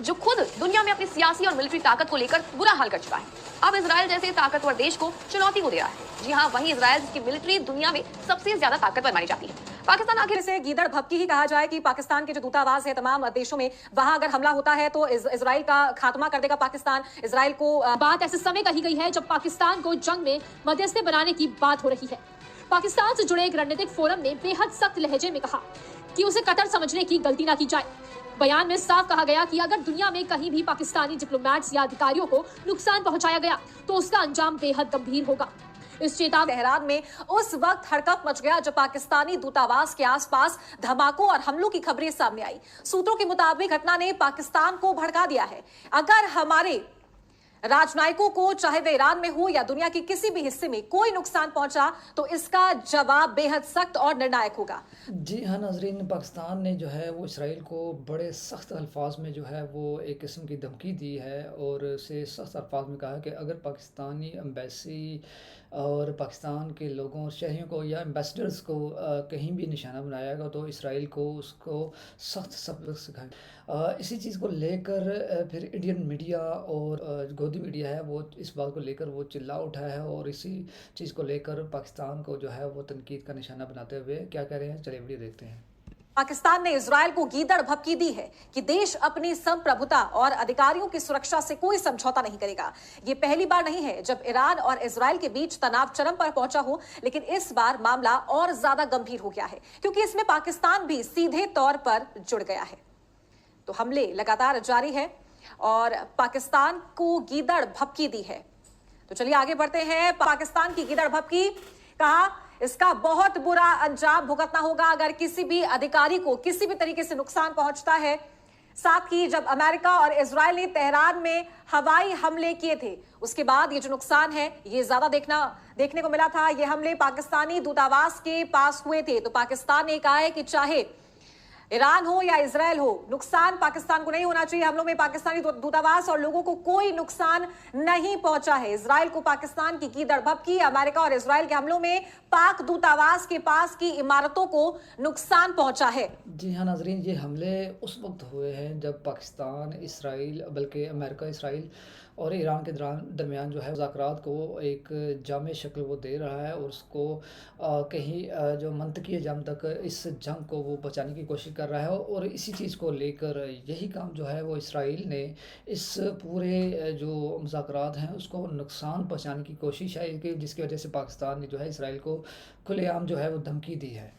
जो खुद दुनिया में अपनी सियासी और मिलिट्री ताकत को लेकर बुरा हाल कर चुका है, अब इजराइल जैसे ताकतवर देश को चुनौती को दे रहा है। जी हाँ, वही इजराइल जिसकी मिलिट्री दुनिया में सबसे ज्यादा ताकतवर मानी जाती है। पाकिस्तान आखिर से गीदड़ भपकी ही कहा जाए कि पाकिस्तान के जो दूतावास है तमाम देशों में, वहां अगर हमला होता है तो इजराइल का खात्मा कर देगा पाकिस्तान। इजराइल को बात ऐसे समय कही गई है जब पाकिस्तान को जंग में मध्यस्थी बनाने की बात हो रही है। पाकिस्तान से जुड़े एक रणनीतिक फोरम ने बेहद सख्त लहजे में कहा कि उसे कतर समझने की गलती ना की जाए। बयान में साफ कहा गया कि अगर दुनिया में कहीं भी पाकिस्तानी डिप्लोमेट्स या अधिकारियों को नुकसान पहुंचाया गया तो उसका अंजाम बेहद गंभीर होगा। इस चेतावनी तेहरान में उस वक्त हड़कंप मच गया जब पाकिस्तानी दूतावास के आसपास धमाकों और हमलों की खबरें सामने आई। सूत्रों के मुताबिक घटना ने पाकिस्तान को भड़का दिया है। अगर हमारे राजनयिकों को, चाहे वे ईरान में हो या दुनिया के किसी भी हिस्से में, कोई नुकसान पहुंचा तो इसका जवाब बेहद सख्त और निर्णायक होगा। जी हाँ नाजरीन, पाकिस्तान ने जो है वो इसराइल को बड़े सख्त अल्फाज में जो है वो एक किस्म की धमकी दी है और उसे सख्त अल्फाज में कहा कि अगर पाकिस्तानी एम्बेसी और पाकिस्तान के लोगों और शहरियों को या एम्बेसडर्स को कहीं भी निशाना बनाएगा तो इसराइल को उसको सख्त सबक सिखाए। इसी चीज़ को लेकर फिर इंडियन मीडिया और गोदी मीडिया है वो इस बात को लेकर वो चिल्ला उठा है और इसी चीज़ को लेकर पाकिस्तान को जो है वो तनकीद का निशाना बनाते हुए क्या कह रहे हैं, चलिए वीडियो देखते हैं। पाकिस्तान ने इजराइल को गीदड़ भपकी दी है कि देश अपनी संप्रभुता और अधिकारियों की सुरक्षा से कोई समझौता नहीं करेगा। ये पहली बार नहीं है जब ईरान और इजराइल के बीच तनाव चरम पर पहुंचा हो, लेकिन इस बार मामला और ज्यादा गंभीर हो गया है क्योंकि इसमें पाकिस्तान भी सीधे तौर पर जुड़ गया है। तो हमले लगातार जारी है और पाकिस्तान को गीदड़ भपकी दी है। तो चलिए आगे बढ़ते हैं। पाकिस्तान की गीदड़ भपकी, कहा इसका बहुत बुरा अंजाम भुगतना होगा अगर किसी भी अधिकारी को किसी भी तरीके से नुकसान पहुंचता है। साथ ही जब अमेरिका और इजराइल ने तेहरान में हवाई हमले किए थे, उसके बाद ये जो नुकसान है ये ज्यादा देखने को मिला था। ये हमले पाकिस्तानी दूतावास के पास हुए थे। तो पाकिस्तान ने कहा है कि चाहे ईरान हो या इजराइल हो, नुकसान पाकिस्तान को नहीं होना चाहिए। हमलों में पाकिस्तानी दूतावास और लोगों को कोई नुकसान नहीं पहुंचा है। इजराइल को पाकिस्तान की गीदड़ भपकी, अमेरिका और इजराइल के हमलों में पाक दूतावास के पास की इमारतों को नुकसान पहुंचा है। जी हाँ नाजरीन, ये हमले उस वक्त हुए हैं जब पाकिस्तान, इसराइल, बल्कि अमेरिका, इसराइल और ईरान के दरमियान जो है मुज़ाकरात को एक जामे शक्ल वो दे रहा है और उसको कहीं जो मंतकी जंग तक इस जंग को वो बचाने की कोशिश कर रहा है। और इसी चीज़ को लेकर यही काम जो है वो इसराइल ने इस पूरे जो मुज़ाकरात हैं उसको नुकसान पहुंचाने की कोशिश है कि जिसकी वजह से पाकिस्तान ने जो है इसराइल को खुलेआम जो है वो धमकी दी है।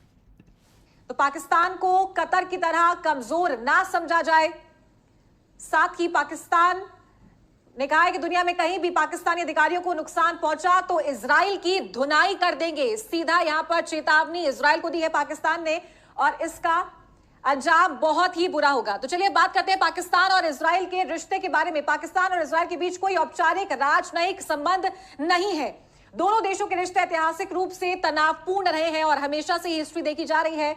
तो पाकिस्तान को कतर की तरह कमजोर ना समझा जाए। साथ ही पाकिस्तान ने कहा है कि दुनिया में कहीं भी पाकिस्तानी अधिकारियों को नुकसान पहुंचा तो इजराइल की धुनाई कर देंगे। सीधा यहां पर चेतावनी इजराइल को दी है पाकिस्तान ने और इसका अंजाम बहुत ही बुरा होगा। तो चलिए बात करते हैं पाकिस्तान और इजराइल के रिश्ते के बारे में। पाकिस्तान और इजराइल के बीच कोई औपचारिक राजनयिक संबंध नहीं है। दोनों देशों के रिश्ते ऐतिहासिक रूप से तनावपूर्ण रहे हैं और हमेशा से हिस्ट्री देखी जा रही है।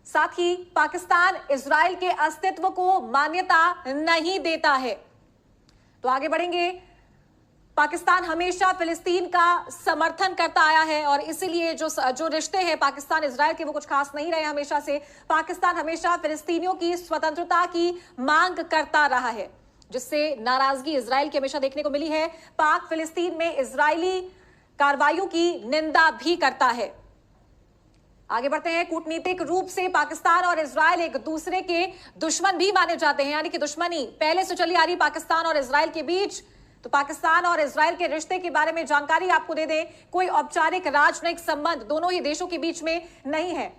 साथ ही पाकिस्तान इजराइल के अस्तित्व को मान्यता नहीं देता है। तो आगे बढ़ेंगे। पाकिस्तान हमेशा फिलिस्तीन का समर्थन करता आया है और इसीलिए जो रिश्ते हैं पाकिस्तान इजराइल के वो कुछ खास नहीं रहे हमेशा से। पाकिस्तान हमेशा फिलिस्तीनियों की स्वतंत्रता की मांग करता रहा है, जिससे नाराजगी इजराइल की हमेशा देखने को मिली है। पाक फिलिस्तीन में इजरायली कार्रवाइयों की निंदा भी करता है। आगे बढ़ते हैं। कूटनीतिक रूप से पाकिस्तान और इजराइल एक दूसरे के दुश्मन भी माने जाते हैं, यानी कि दुश्मनी पहले से चली आ रही पाकिस्तान और इजराइल के बीच। तो पाकिस्तान और इजराइल के रिश्ते के बारे में जानकारी आपको दे दें, कोई औपचारिक राजनयिक संबंध दोनों ही देशों के बीच में नहीं है।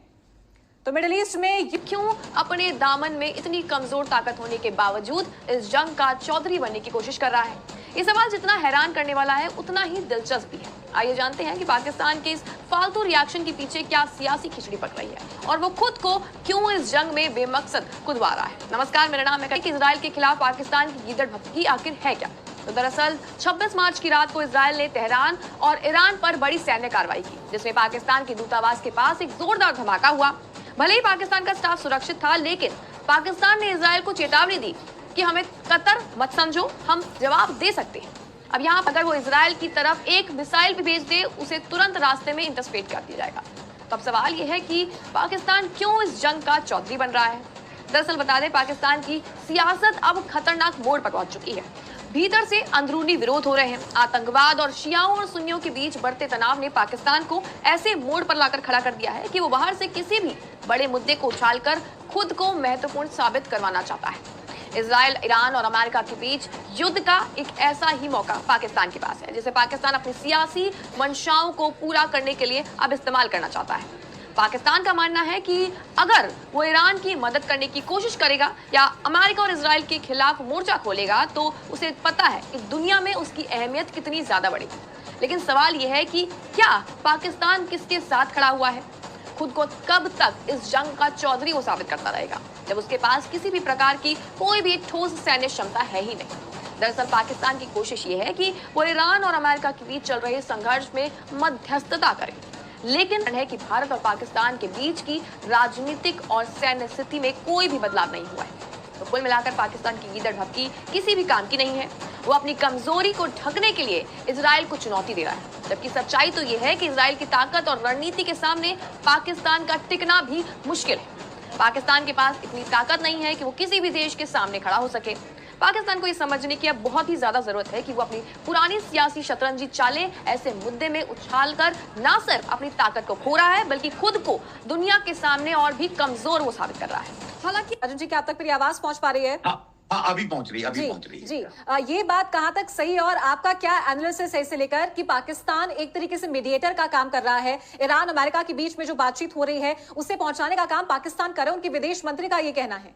तो मिडिल ईस्ट में क्यों अपने दामन में इतनी कमजोर ताकत होने के बावजूद इस जंग का चौधरी बनने की कोशिश कर रहा है? ये सवाल जितना हैरान करने वाला है उतना ही दिलचस्प भी है। आइए जानते हैं कि पाकिस्तान के इस फालतू रिएक्शन के पीछे क्या सियासी खिचड़ी पक रही है और वो खुद को क्यों इस जंग में बेमकसद कुदवा रहा है। नमस्कार, मेरा नाम है। इजराइल के खिलाफ पाकिस्तान की गीदड़ भपकी आखिर है क्या? तो दरअसल 26 मार्च की रात को इजराइल ने तेहरान और ईरान पर बड़ी सैन्य कार्रवाई की, जिसमें पाकिस्तान के दूतावास के पास एक जोरदार धमाका हुआ। भले ही पाकिस्तान का स्टाफ सुरक्षित था, लेकिन पाकिस्तान ने इजराइल को चेतावनी दी कि हमें कतर मत समझो, हम जवाब दे सकते हैं। अब यहाँ अगर वो इजराइल की तरफ एक मिसाइल भी भेज दे, उसे तुरंत रास्ते में इंटरसेप्ट कर दिया जाएगा। तो अब सवाल ये है कि पाकिस्तान क्यों इस जंग का चौधरी बन रहा है? दरअसल बता दें, पाकिस्तान की सियासत अब खतरनाक मोड़ पर पहुंच चुकी है। भीतर से अंदरूनी विरोध हो रहे हैं। आतंकवाद और शियाओं और सुन्नियों के बीच बढ़ते तनाव ने पाकिस्तान को ऐसे मोड़ पर लाकर खड़ा कर दिया है कि वो बाहर से किसी भी बड़े मुद्दे को उछालकर खुद को महत्वपूर्ण साबित करवाना चाहता है। इजराइल, ईरान और अमेरिका के बीच युद्ध का एक ऐसा ही मौका पाकिस्तान के पास है, जिसे पाकिस्तान अपनी सियासी मंशाओं को पूरा करने के लिए अब इस्तेमाल करना चाहता है। पाकिस्तान का मानना है कि अगर वो ईरान की मदद करने की कोशिश करेगा या अमेरिका और इजराइल के खिलाफ मोर्चा खोलेगा, तो उसे पता है कि दुनिया में उसकी अहमियत कितनी ज्यादा बढ़ेगी। लेकिन सवाल यह है कि क्या पाकिस्तान किसके साथ खड़ा हुआ है? खुद को कब तक इस जंग का चौधरी वो साबित करता रहेगा, जब उसके पास किसी भी प्रकार की कोई भी ठोस सैन्य क्षमता है ही नहीं। दरअसल पाकिस्तान की कोशिश ये है कि वो ईरान और अमेरिका के बीच चल रहे संघर्ष में मध्यस्थता करे, लेकिन है कि भारत और पाकिस्तान के बीच की राजनीतिक और सैन्य स्थिति में कोई भी बदलाव नहीं हुआ है। तो कुल मिलाकर पाकिस्तान की गीदड़ भभकी किसी भी काम की नहीं है। वो अपनी कमजोरी को ढकने के लिए इजराइल को चुनौती दे रहा है, जबकि सच्चाई तो ये है कि इजराइल की ताकत और रणनीति के सामने पाकिस्तान का टिकना भी मुश्किल है। पाकिस्तान के पास इतनी ताकत नहीं है कि वो किसी भी देश के सामने खड़ा हो सके। पाकिस्तान को ये समझने की अब बहुत ही ज्यादा जरूरत है कि वो अपनी पुरानी सियासी शतरंजी चालें ऐसे मुद्दे में उछालकर ना सिर्फ अपनी ताकत को खो रहा है, बल्कि खुद को दुनिया के सामने और भी कमजोर वो साबित कर रहा है। हालांकि अर्जुन जी, क्या आप तक मेरी आवाज पहुंच पा रही है? हाँ, अभी पहुंच रही है। जी, ये बात कहां तक सही है और आपका क्या एनालिसिस है इसे लेकर कि पाकिस्तान एक तरीके से मीडिएटर का काम कर रहा है, ईरान अमेरिका के बीच में जो बातचीत हो रही है उसे पहुंचाने का काम पाकिस्तान कर रहा है, उनके विदेश मंत्री का ये कहना है।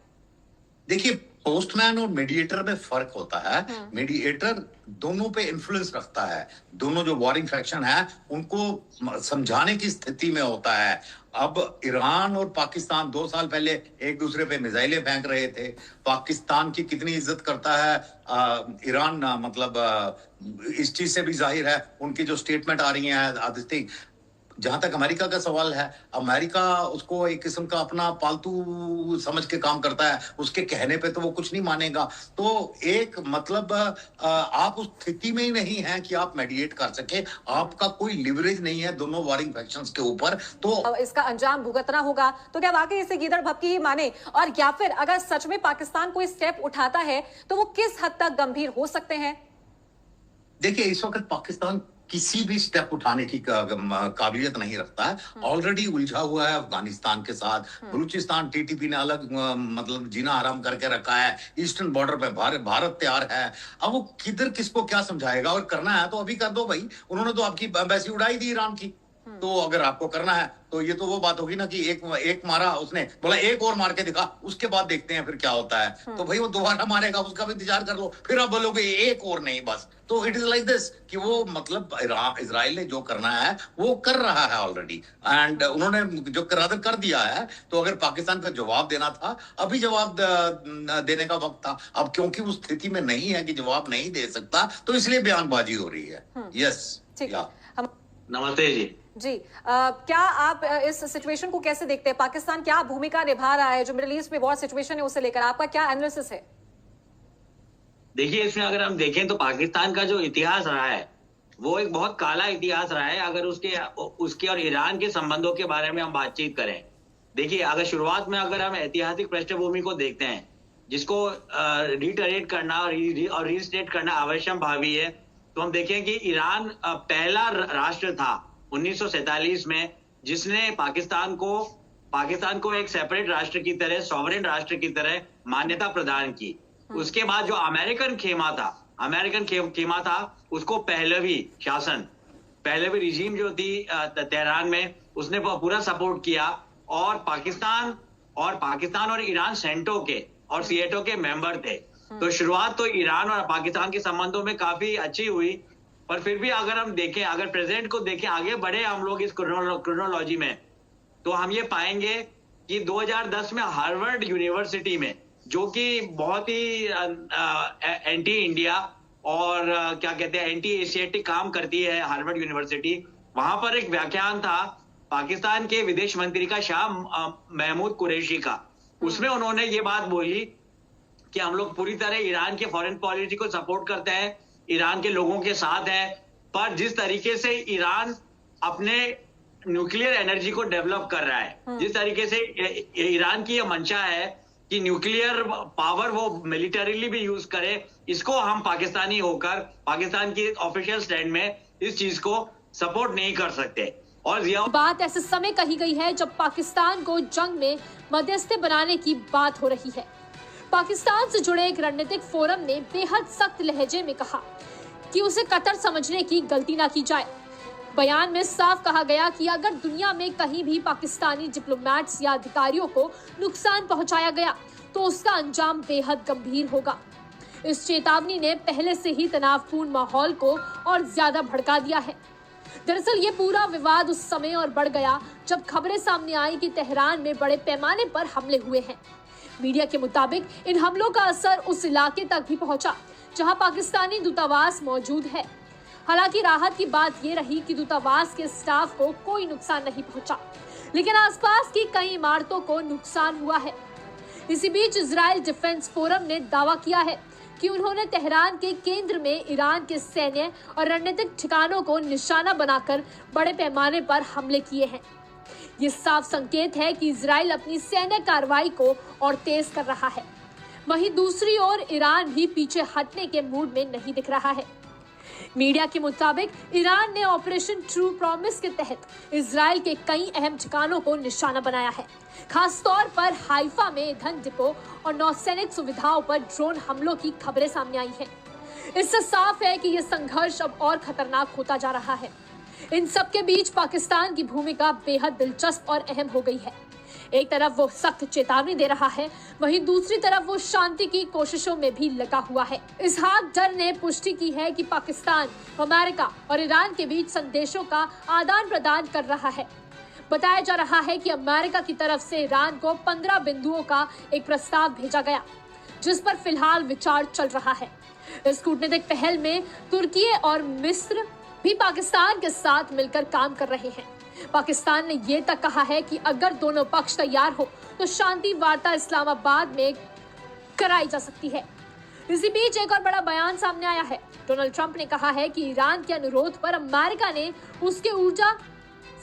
देखिए, पोस्टमैन और मीडिएटर में फर्क होता है। मीडिएटर दोनों पे इन्फ्लुएंस रखता है, दोनों जो वॉरिंग फैक्शन है उनको समझाने की स्थिति में होता है। अब ईरान और पाकिस्तान 2 साल पहले एक दूसरे पे मिसाइलें फेंक रहे थे। पाकिस्तान की कितनी इज्जत करता है ईरान, मतलब इस चीज से भी जाहिर है उनकी जो स्टेटमेंट आ रही है आदित्य। जहां तक अमेरिका का सवाल है, अमेरिका उसको एक किस्म का अपना पालतू समझ के काम करता है, उसके कहने पे तो वो कुछ नहीं मानेगा। तो एक मतलब आप उस स्थिति में ही नहीं है कि आप मेडिएट कर सके, आपका कोई लिवरेज नहीं है दोनों वॉरिंग फैक्शंस के ऊपर। तो इसका अंजाम भुगतना होगा। तो क्या वाकई इसे गीदड़ भभकी ही माने, और या फिर अगर सच में पाकिस्तान कोई स्टेप उठाता है तो वो किस हद तक गंभीर हो सकते हैं? देखिए, इस वक्त पाकिस्तान किसी भी स्टेप उठाने की काबिलियत नहीं रखता है। ऑलरेडी उलझा हुआ है अफगानिस्तान के साथ। बलूचिस्तान टीटीपी ने अलग मतलब जीना आराम करके रखा है। ईस्टर्न बॉर्डर पे भारत तैयार है। अब वो किधर किसको क्या समझाएगा, और करना है तो अभी कर दो भाई। उन्होंने तो आपकी एम्बेसी उड़ाई दी ईरान की, तो अगर आपको करना है तो ये तो वो बात होगी ना कि एक मारा उसने, बोला एक और मार के दिखा, उसके बाद देखते हैं फिर क्या होता है। तो भाई वो दोबारा मारेगा, उसका भी इंतजार कर लो, फिर आप बोलोगे एक और नहीं बस। तो इट इज लाइक दिस कि वो मतलब इजराइल ने जो करना है वो कर रहा है ऑलरेडी, एंड उन्होंने जो कर दिया है। तो अगर पाकिस्तान का जवाब देना था, अभी जवाब देने का वक्त था। अब क्योंकि उस स्थिति में नहीं है कि जवाब नहीं दे सकता, तो इसलिए बयानबाजी हो रही है। यस, ठीक है। नमस्ते जी, क्या आप इस सिचुएशन को कैसे देखते हैं? पाकिस्तान क्या भूमिका निभा रहा है जो मिडिल ईस्ट में वॉर सिचुएशन है उसे लेकर? आपका क्या एनालिसिस है? देखिए, इसमें अगर हम देखें तो पाकिस्तान का जो इतिहास रहा है वो एक बहुत काला इतिहास रहा है। अगर उसके और ईरान के संबंधों के बारे में हम बातचीत करें, देखिए अगर शुरुआत में अगर हम ऐतिहासिक पृष्ठभूमि को देखते हैं, जिसको रिटरेट करना और रीस्टेट करना आवश्यक भावी है, तो हम देखें कि ईरान पहला राष्ट्र था 1947 में जिसने पाकिस्तान को एक सेपरेट राष्ट्र की तरह, सॉवरेन राष्ट्र की तरह मान्यता प्रदान की। उसके बाद जो अमेरिकन खेमा था उसको पहलवी रिजीम जो थी तेहरान में, उसने पूरा सपोर्ट किया। और पाकिस्तान और ईरान सेंटो के और सीएटो के मेंबर थे। तो शुरुआत तो ईरान और पाकिस्तान के संबंधों में काफी अच्छी हुई, पर फिर भी अगर हम देखें, अगर प्रेजेंट को देखें, आगे बढ़े हम लोग इस क्रोनोलॉजी में, तो हम ये पाएंगे कि 2010 में हार्वर्ड यूनिवर्सिटी में, जो कि बहुत ही एंटी इंडिया और क्या कहते हैं एंटी एशियाटिक काम करती है हार्वर्ड यूनिवर्सिटी, वहां पर एक व्याख्यान था पाकिस्तान के विदेश मंत्री का, शाह महमूद कुरैशी का। उसमें उन्होंने ये बात बोली कि हम लोग पूरी तरह ईरान के फॉरेन पॉलिसी को सपोर्ट करते हैं, ईरान के लोगों के साथ है, पर जिस तरीके से ईरान अपने न्यूक्लियर एनर्जी को डेवलप कर रहा है, जिस तरीके से ईरान की यह मंशा है कि न्यूक्लियर पावर वो मिलिटरीली भी यूज करे, इसको हम पाकिस्तानी होकर पाकिस्तान की ऑफिशियल स्टैंड में इस चीज को सपोर्ट नहीं कर सकते। और यह बात ऐसे समय कही गई है जब पाकिस्तान को जंग में मध्यस्थी बनाने की बात हो रही है। पाकिस्तान से जुड़े एक रणनीतिक फोरम ने बेहद सख्त लहजे में कहा कि उसे कतर समझने की गलती ना की जाए। बयान में साफ कहा गया कि अगर दुनिया में कहीं भी पाकिस्तानी डिप्लोमैट्स या अधिकारियों को नुकसान पहुंचाया गया तो उसका अंजाम बेहद गंभीर होगा। इस चेतावनी ने पहले से ही तनावपूर्ण माहौल को और ज्यादा भड़का दिया है। दरअसल ये पूरा विवाद उस समय और बढ़ गया जब खबरें सामने आई कि तेहरान में बड़े पैमाने पर हमले हुए हैं। मीडिया के मुताबिक इन हमलों का असर उस इलाके तक भी पहुंचा जहां पाकिस्तानी दूतावास मौजूद है। हालांकि राहत की बात यह रही कि दूतावास के स्टाफ को कोई नुकसान नहीं पहुंचा, लेकिन आसपास की कई इमारतों को नुकसान हुआ है। इसी बीच इजराइल डिफेंस फोरम ने दावा किया है कि उन्होंने तेहरान के केंद्र में ईरान के सैन्य और रणनीतिक ठिकानों को निशाना बनाकर बड़े पैमाने पर हमले किए हैं। ये साफ संकेत है कि इजराइल अपनी सैन्य कार्रवाई को और तेज कर रहा है। वहीं दूसरी ओर ईरान भी पीछे हटने के मूड में नहीं दिख रहा है। मीडिया के मुताबिक ईरान ने ऑपरेशन ट्रू प्रॉमिस के तहत इजराइल के कई अहम ठिकानों को निशाना बनाया है। खास तौर पर हाइफा में ईंधन डिपो और नौसैनिक सुविधाओं पर ड्रोन हमलों की खबरें सामने आई हैं। इससे साफ है कि यह संघर्ष अब और खतरनाक होता जा रहा है। इन सब के बीच पाकिस्तान की भूमिका बेहद दिलचस्प और अहम हो गई है। एक तरफ वो सख्त चेतावनी दे रहा है, वहीं दूसरी तरफ वो शांति की कोशिशों में भी लगा हुआ है। इसहाक डर ने पुष्टि की है कि पाकिस्तान, अमेरिका और ईरान के बीच संदेशों का आदान प्रदान कर रहा है। बताया जा रहा है कि अमेरिका की तरफ से ईरान को 15 बिंदुओं का एक प्रस्ताव भेजा गया, जिस पर फिलहाल विचार चल रहा है। इस कूटनीतिक पहल में तुर्की और मिस्र भी पाकिस्तान के साथ मिलकर काम कर रहे हैं। पाकिस्तान ने ये तक कहा है कि अगर दोनों पक्ष तैयार हो तो शांति वार्ता इस्लामाबाद में कराई जा सकती है। इसी बीच एक और बड़ा बयान सामने आया है। डोनाल्ड ट्रंप ने कहा है कि ईरान के अनुरोध पर अमेरिका ने उसके ऊर्जा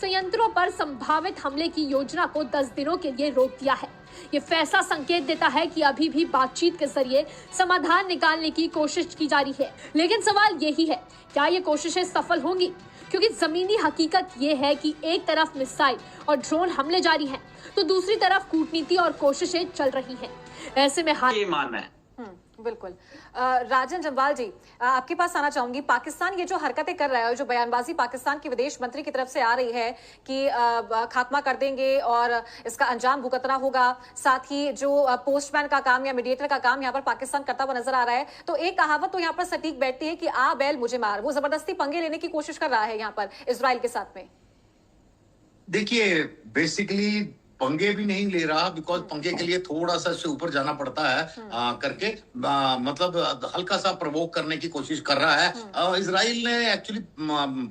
संयंत्रों पर संभावित हमले की योजना को 10 दिनों के लिए रोक दिया है। ये फैसला संकेत देता है कि अभी भी बातचीत के जरिए समाधान निकालने की कोशिश की जा रही है। लेकिन सवाल यही है, क्या ये कोशिशें सफल होंगी? क्योंकि जमीनी हकीकत ये है कि एक तरफ मिसाइल और ड्रोन हमले जारी हैं, तो दूसरी तरफ कूटनीति और कोशिशें चल रही हैं। ऐसे में ये मानना है। बिल्कुल। राजन जम्वाल जी, आपके पास आना चाहूंगी। पाकिस्तान ये जो हरकतें कर रहा है और जो बयानबाजी पाकिस्तान की विदेश मंत्री की तरफ से आ रही है कि खात्मा कर देंगे और इसका अंजाम भुगतना होगा, साथ ही जो पोस्टमैन का काम या मीडिएटर का काम यहाँ पर पाकिस्तान करता हुआ नजर आ रहा है, तो एक कहावत तो यहाँ पर सटीक बैठती है कि आ बैल मुझे मार। वो जबरदस्ती पंगे लेने की कोशिश कर रहा है यहाँ पर इजराइल के साथ में। देखिए, बेसिकली पंगे भी नहीं ले रहा, बिकॉज पंगे के लिए थोड़ा सा से ऊपर जाना पड़ता है करके मतलब हल्का सा प्रवोक करने की कोशिश कर रहा है। इजराइल ने एक्चुअली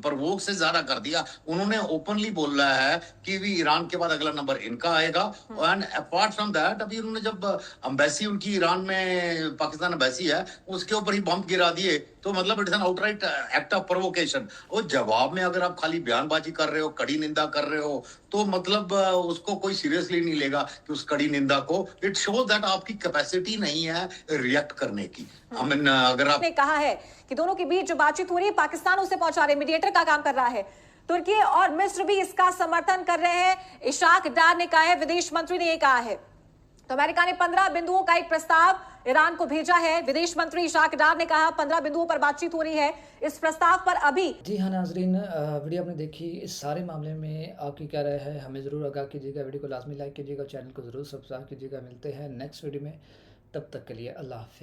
प्रवोक से ज्यादा कर दिया। उन्होंने ओपनली बोल रहा है कि भी ईरान के बाद अगला नंबर इनका आएगा। एंड अपार्ट फ्रॉम दैट, अभी उन्होंने जब एम्बेसी उनकी ईरान में, पाकिस्तान एम्बेसी है, उसके ऊपर ही बम गिरा दिए, तो मतलब it is an outright act of provocation. और जवाब में अगर आप खाली बयानबाजी कर रहे हो, कड़ी निंदा कर रहे हो, तो मतलब उसको कोई सीरियसली नहीं लेगा कि उस कड़ी निंदा को। इट शोज दैट आपकी कैपेसिटी नहीं है रिएक्ट करने की। I mean, अगर आप ने कहा है कि दोनों के बीच जो बातचीत हो रही है, पाकिस्तान उसे पहुंचा रहे, मीडिएटर का काम कर रहा है। तुर्की और मिस्र भी इसका समर्थन कर रहे हैं। इशाक डार ने कहा है, विदेश मंत्री ने यह कहा है। तो अमेरिका ने 15 बिंदुओं का एक प्रस्ताव ईरान को भेजा है। विदेश मंत्री इशाक डार ने कहा 15 बिंदुओं पर बातचीत हो रही है। इस प्रस्ताव पर अभी जी हाँ नाजरीन, वीडियो आपने देखी। इस सारे मामले में आपकी क्या राय है, हमें ज़रूर आगाह कीजिएगा। वीडियो को लाजमी लाइक कीजिएगा, चैनल को ज़रूर सब्सक्राइब कीजिएगा। मिलते हैं नेक्स्ट वीडियो में, तब तक के लिए अल्लाह हाफिज़।